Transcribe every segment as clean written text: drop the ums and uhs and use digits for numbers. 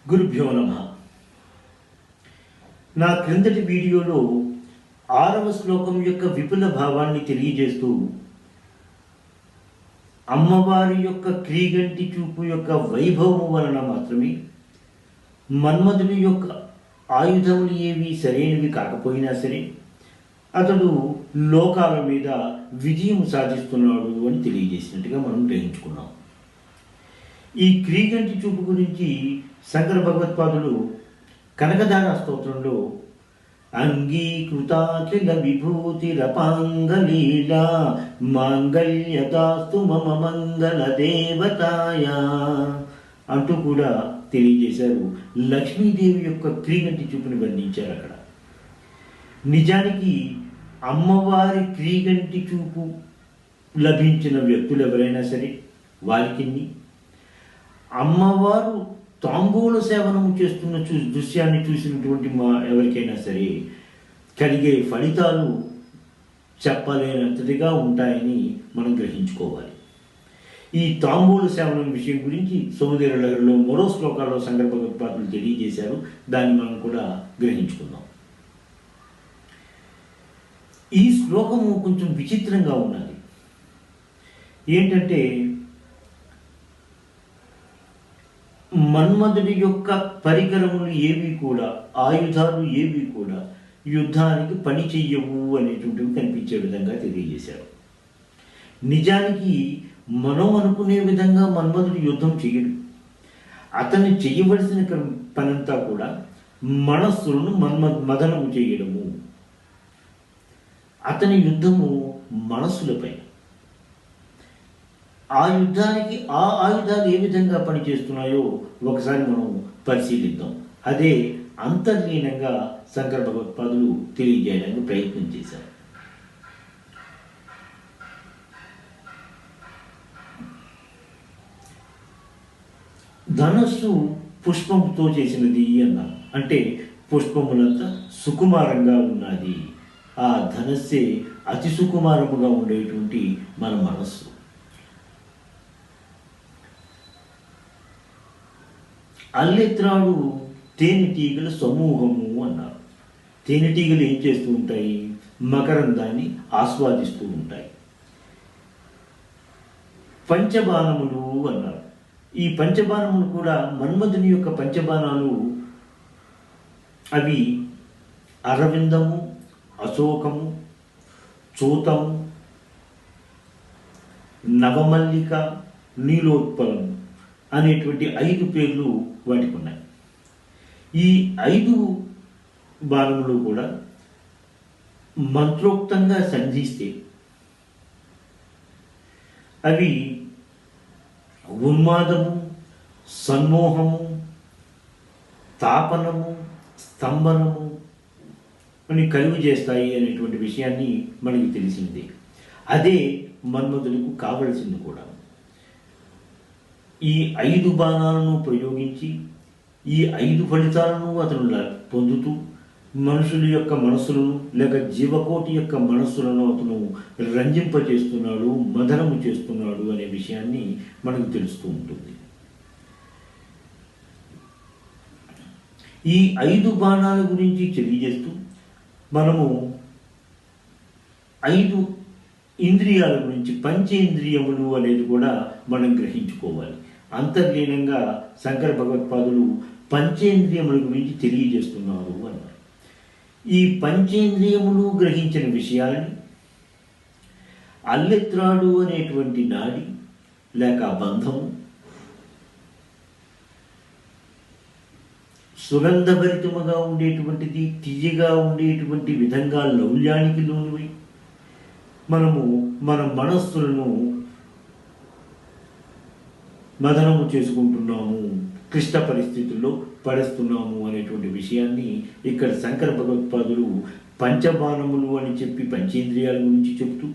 గురుభ్యో నమః. నా క్రిందటి వీడియోలో 6వ శ్లోకం యొక్క విపుల భావాన్ని తెలియజేస్తూ అమ్మవారి యొక్క క్రీగంటి చూపు యొక్క వైభవము వలన మాత్రమే మన్మధుడి యొక్క ఆయుధములు ఏవి సరైనవి కాకపోయినా సరే అతడు లోకాల మీద విజయం సాధిస్తున్నాడు అని తెలియజేసినట్టుగా మనం గ్రహించుకున్నాం. ఈ క్రీగంటి చూపు గురించి శంకర భగవత్పాదులు కనకదార స్తోత్రంలో అంగీకృతాఖిల విభూతిరపాంగలీలా మాంగళ్యదాస్తు మమ మంగళ దేవతాయ అంటూ కూడా తెలియజేశారు. లక్ష్మీదేవి యొక్క క్రీగంటి చూపుని వర్ణించారు అక్కడ. నిజానికి అమ్మవారి క్రీగంటి చూపు లభించిన వ్యక్తులు ఎవరైనా సరే వారికి అమ్మవారు తాంబూల సేవనము చేస్తున్న దృశ్యాన్ని చూసినటువంటి ఎవరికైనా సరే కలిగే ఫలితాలు చెప్పలేనంతటిగా ఉంటాయని మనం గ్రహించుకోవాలి. ఈ తాంబూల సేవనం విషయం గురించి సౌందర్యలహరిలో మరో శ్లోకాల్లో శంకర భగవత్పాదులు తెలియజేశారు. దాన్ని మనం కూడా గ్రహించుకుందాం. ఈ శ్లోకము కొంచెం విచిత్రంగా ఉన్నది. ఏంటంటే మన్మధుడి యొక్క పరికరములు ఏవి కూడా, ఆయుధాలు ఏవి కూడా యుద్ధానికి పని చెయ్యవు అనేటువంటివి కనిపించే విధంగా తెలియజేశారు. నిజానికి మనం అనుకునే విధంగా మన్మధుడు యుద్ధం చేయడు. అతన్ని చేయవలసిన పనంతా కూడా మనస్సులను మదనము చేయడము. అతని యుద్ధము మనస్సులపై. ఆ యుద్ధానికి ఆ ఆయుధాలు ఏ విధంగా పనిచేస్తున్నాయో ఒకసారి మనం పరిశీలిద్దాం. అదే అంతర్లీనంగా శంకర భగవత్పాదులు తెలియజేయడానికి ప్రయత్నం చేశారు. ధనస్సు పుష్పంతో చేసినది అన్నారు. అంటే పుష్పములంతా సుకుమారంగా ఉన్నది. ఆ ధనస్సే అతి సుకుమారముగా ఉండేటువంటి మన మనస్సు. అల్లెత్రాడు తేనెటీగల సమూహము అన్నారు. తేనెటీగలు ఏం చేస్తూ ఉంటాయి? మకరందాన్ని ఆస్వాదిస్తూ ఉంటాయి. పంచబాణములు అన్నారు. ఈ పంచబాణములు కూడా మన్మధుని యొక్క పంచబాణాలు. అవి అరవిందము, అశోకము, చూతము, నవమల్లిక, నీలోత్పలము అనేటువంటి 5 పేర్లు వాటికి ఉన్నాయి. ఈ 5 బాణములు కూడా మంత్రోక్తంగా సంధిస్తే అవి ఉన్మాదము, సన్మోహము, తాపనము, స్తంభనము అని కలుగు చేస్తాయి అనేటువంటి విషయాన్ని మనకి తెలిసింది. అదే మన్మధులకు కావలసింది కూడా. ఈ 5 బాణాలను ప్రయోగించి ఈ 5 ఫలితాలను అతను పొందుతూ మనుషుల యొక్క మనస్సులను లేక జీవకోటి యొక్క మనస్సులను అతను రంజింపచేస్తున్నాడు, మదనము చేస్తున్నాడు అనే విషయాన్ని మనకు తెలుస్తూ ఉంటుంది. ఈ 5 బాణాల గురించి తెలియజేస్తూ మనము 5 ఇంద్రియాల గురించి, పంచేంద్రియములు అనేది కూడా మనం గ్రహించుకోవాలి. అంతర్లీనంగా శంకర భగవత్పాదులు పంచేంద్రియముల గురించి తెలియజేస్తున్నారు అన్నారు. ఈ పంచేంద్రియములు గ్రహించిన విషయాలని అల్లెత్రాడు అనేటువంటి నాడి లేక బంధము, సుగంధభరితముగా ఉండేటువంటిది, తీయగా ఉండేటువంటి విధంగా లౌల్యానికి లోనువై మనము మన మనస్సులను మదనము చేసుకుంటున్నాము, క్లిష్ట పరిస్థితుల్లో పడేస్తున్నాము అనేటువంటి విషయాన్ని ఇక్కడ శంకర భగవత్పాదులు పంచబాణములు అని చెప్పి పంచేంద్రియాల గురించి చెప్తూ,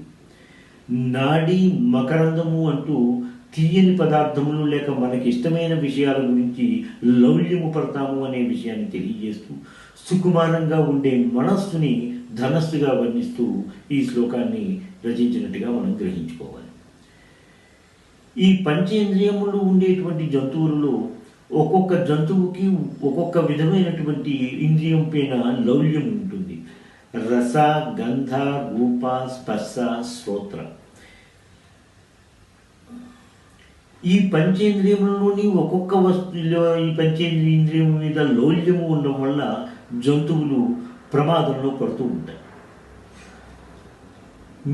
నాడి మకరందము అంటూ తీయని పదార్థములు లేక మనకి ఇష్టమైన విషయాల గురించి లౌల్యము పడతాము అనే విషయాన్ని తెలియజేస్తూ, సుకుమారంగా ఉండే మనస్సుని ధనస్సుగా వర్ణిస్తూ ఈ శ్లోకాన్ని రచించినట్టుగా మనం గ్రహించుకోవాలి. ఈ పంచేంద్రియములు ఉండేటువంటి జంతువులలో ఒక్కొక్క జంతువుకి ఒక్కొక్క విధమైనటువంటి ఇంద్రియం పైన లౌల్యం ఉంటుంది. రస, గంధ, రూప, స్పర్శ, శ్రోత్ర. ఈ పంచేంద్రియములలోని ఒక్కొక్క వస్తువులో ఈ పంచేంద్రియం మీద లౌల్యము ఉండడం వల్ల జంతువులు ప్రమాదంలో పడుతూ ఉంటాయి.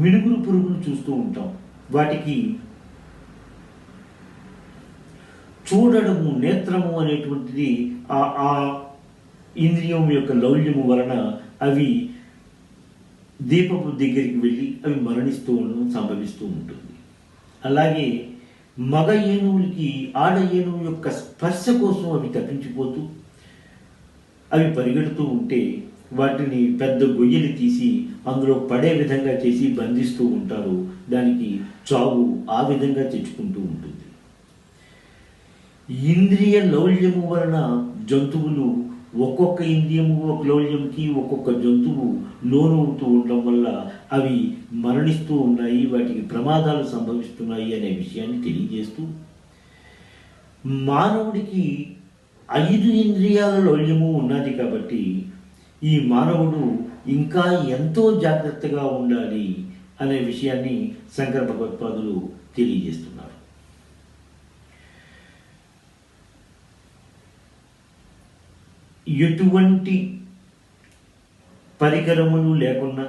మినుగురు పురుగులు చూస్తూ ఉంటాం. వాటికి చూడడము, నేత్రము అనేటువంటిది ఆ ఇంద్రియం యొక్క లౌల్యము వలన అవి దీపపు దగ్గరికి వెళ్ళి అవి మరణిస్తూ ఉండడం సంభవిస్తూ ఉంటుంది. అలాగే మగ ఏనుగులకి ఆడ ఏనుగు యొక్క స్పర్శ కోసం అవి తప్పించిపోతూ అవి పరిగెడుతూ ఉంటే వాటిని పెద్ద గొయ్యలు తీసి అందులో పడే విధంగా చేసి బంధిస్తూ ఉంటారు. దానికి చావు ఆ విధంగా తెచ్చుకుంటూ ఉంటుంది. ఇంద్రియ లౌల్యము వలన జంతువులు ఒక్కొక్క ఇంద్రియము ఒక లౌల్యంకి ఒక్కొక్క జంతువు లోనవుతూ ఉండడం వల్ల అవి మరణిస్తూ ఉన్నాయి, వాటికి ప్రమాదాలు సంభవిస్తున్నాయి అనే విషయాన్ని తెలియజేస్తూ, మానవుడికి 5 ఇంద్రియాల లౌల్యము ఉన్నది కాబట్టి ఈ మానవుడు ఇంకా ఎంతో జాగ్రత్తగా ఉండాలి అనే విషయాన్ని శంకర భగవత్పాదులు తెలియజేస్తున్నారు. ఎటువంటి పరికరములు లేకున్నా,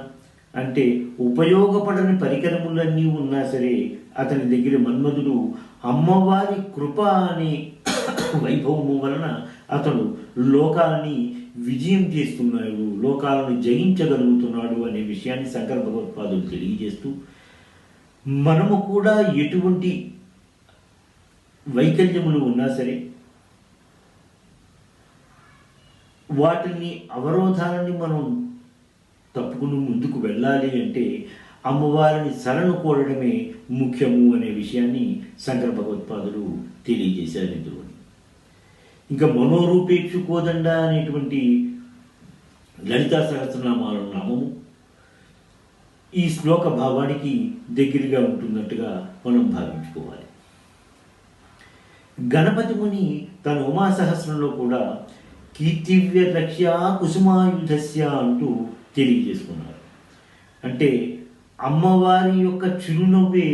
అంటే ఉపయోగపడని పరికరములన్నీ ఉన్నా సరే అతని దగ్గర మన్మధుడు అమ్మవారి కృప అనే వైభవము వలన అతడు లోకాలని విజయం చేస్తున్నాడు, లోకాలను జయించగలుగుతున్నాడు అనే విషయాన్ని శంకర భగవత్పాదులు తెలియజేస్తూ, మనము కూడా ఎటువంటి వైకల్యములు ఉన్నా సరే వాటిని అవరోధాలని మనం తప్పుకుని ముందుకు వెళ్ళాలి అంటే అమ్మవారిని శరణు కోరడమే ముఖ్యము అనే విషయాన్ని శంకర భగవత్పాదులు తెలియజేశారు ఇందులో. ఇంకా మనోరూపేక్షు కోదండ అనేటువంటి లలితా సహస్రనామాల నామము ఈ శ్లోక భావానికి దగ్గరగా ఉంటున్నట్టుగా మనం భావించుకోవాలి. గణపతి ముని తన ఉమా సహస్రంలో కూడా కీర్తివ్య రక్ష్య కుసుమాయుధస్య అంటూ తెలియజేసుకున్నారు. అంటే అమ్మవారి యొక్క చిరునవ్వే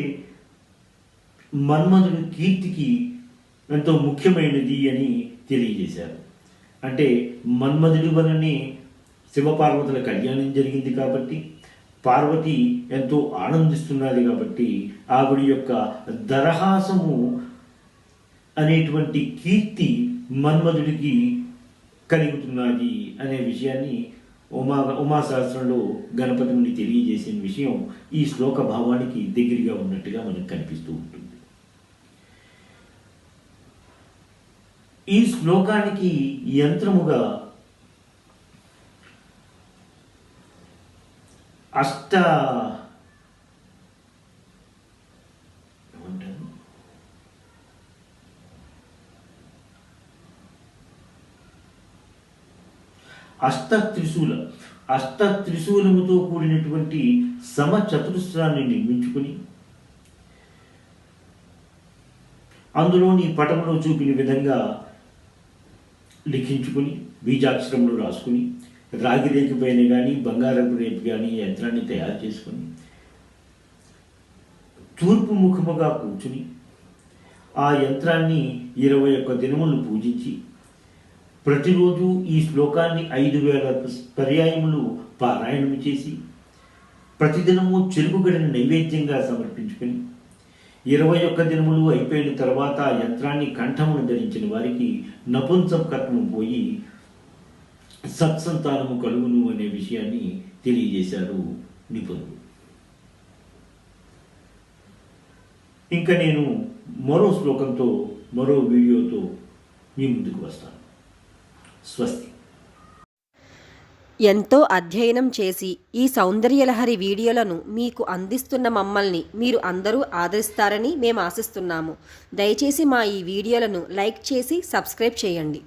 మన్మధుడి కీర్తికి ఎంతో ముఖ్యమైనది అని తెలియజేశారు. అంటే మన్మధుడి వలనే శివపార్వతుల కళ్యాణం జరిగింది కాబట్టి, పార్వతి ఎంతో ఆనందిస్తున్నది కాబట్టి ఆవిడ యొక్క దరహాసము అనేటువంటి కీర్తి మన్మధుడికి కలుగుతున్నది అనే విషయాన్ని ఉమాశాస్త్రంలో గణపతి ముని తెలియజేసిన విషయం ఈ శ్లోక భావానికి దగ్గరగా ఉన్నట్టుగా మనకు కనిపిస్తూ ఉంటుంది. ఈ శ్లోకానికి యంత్రముగా అష్ట త్రిశూలముతో కూడినటువంటి సమచతురస్రాన్ని నిర్మించుకుని అందులోని పటంలో చూపిన విధంగా లిఖించుకుని బీజాక్షరములు రాసుకుని రాగి రేకు పైన కానీ బంగారపు రేపు కానీ యంత్రాన్ని తయారు చేసుకుని తూర్పు ముఖముగా కూర్చుని ఆ యంత్రాన్ని 21 దినములు పూజించి ప్రతిరోజు ఈ శ్లోకాన్ని 5000 పర్యాయములు పారాయణము చేసి ప్రతిదినము చెరుకుగడని నైవేద్యంగా సమర్పించుకుని 21 దినములు అయిపోయిన తర్వాత ఆ యంత్రాన్ని కంఠమును ధరించిన వారికి నపుంసకత్వము పోయి సత్సంతానము కలుగును అనే విషయాన్ని తెలియజేశారు నిపుణులు. ఇంకా నేను మరో శ్లోకంతో మరో వీడియోతో మీ ముందుకు వస్తాను. స్వస్తి. ఎంతో అధ్యయనం చేసి ఈ సౌందర్యలహరి వీడియోలను మీకు అందిస్తున్న మమ్మల్ని మీరు అందరూ ఆదరిస్తారని మేము ఆశిస్తున్నాము. దయచేసి మా ఈ వీడియోలను లైక్ చేసి సబ్స్క్రైబ్ చేయండి.